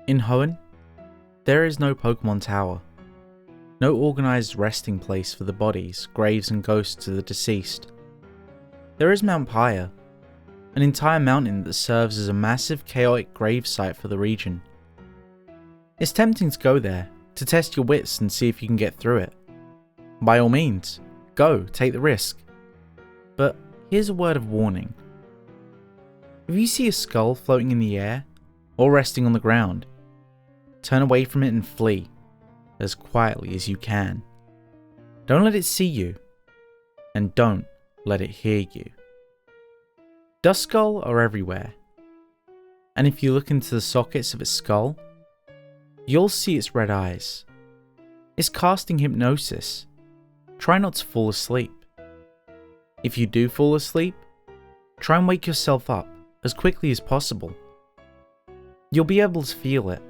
In Hoenn, there is no Pokemon Tower. No organised resting place for the bodies, graves and ghosts of the deceased. There is Mount Pyre, an entire mountain that serves as a massive chaotic grave site for the region. It's tempting to go there, to test your wits and see if you can get through it. By all means, go, take the risk. But here's a word of warning. If you see a skull floating in the air, or resting on the ground, turn away from it and flee, as quietly as you can. Don't let it see you, and don't let it hear you. Duskull are everywhere, and if you look into the sockets of its skull, you'll see its red eyes. It's casting hypnosis. Try not to fall asleep. If you do fall asleep, try and wake yourself up as quickly as possible. You'll be able to feel it,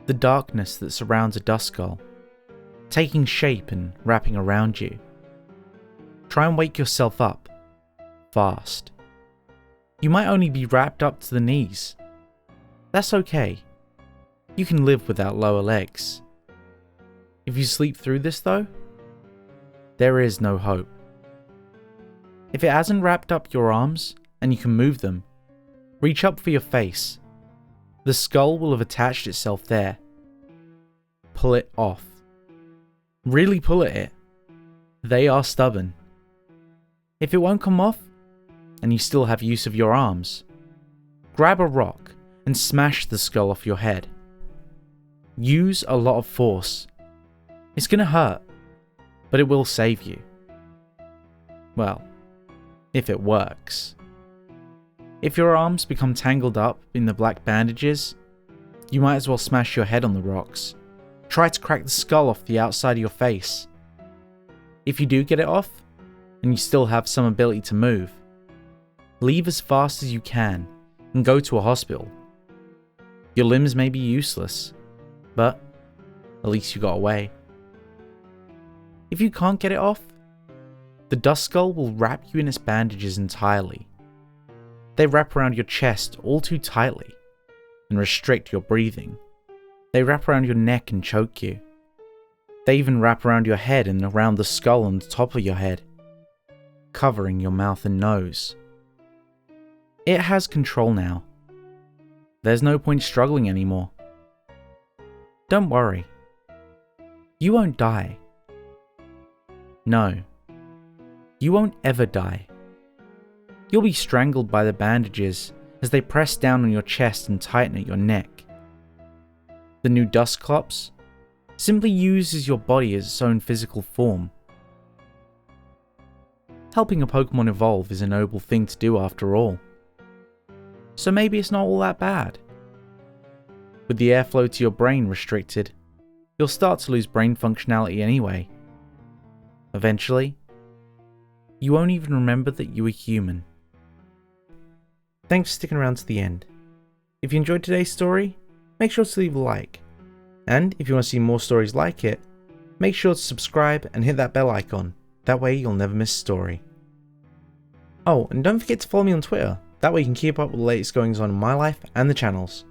the darkness that surrounds a Duskull, taking shape and wrapping around you. Try and wake yourself up, fast. You might only be wrapped up to the knees. That's okay. You can live without lower legs. If you sleep through this though, there is no hope. If it hasn't wrapped up your arms and you can move them, reach up for your face. The skull will have attached itself there. Pull it off. Really pull at it. They are stubborn. If it won't come off, and you still have use of your arms, grab a rock and smash the skull off your head. Use a lot of force. It's gonna hurt, but it will save you. Well, if it works. If your arms become tangled up in the black bandages, you might as well smash your head on the rocks. Try to crack the skull off the outside of your face. If you do get it off, and you still have some ability to move, leave as fast as you can and go to a hospital. Your limbs may be useless, but at least you got away. If you can't get it off, the Duskull will wrap you in its bandages entirely. They wrap around your chest all too tightly and restrict your breathing. They wrap around your neck and choke you. They even wrap around your head and around the skull on the top of your head, covering your mouth and nose. It has control now. There's no point struggling anymore. Don't worry. You won't die. No. You won't ever die. You'll be strangled by the bandages as they press down on your chest and tighten at your neck. The new Dusclops simply uses your body as its own physical form. Helping a Pokemon evolve is a noble thing to do after all. So maybe it's not all that bad. With the airflow to your brain restricted, you'll start to lose brain functionality anyway. Eventually, you won't even remember that you were human. Thanks for sticking around to the end. If you enjoyed today's story, make sure to leave a like. And if you want to see more stories like it, make sure to subscribe and hit that bell icon. That way you'll never miss a story. Oh, and don't forget to follow me on Twitter. That way you can keep up with the latest goings on in my life and the channel's.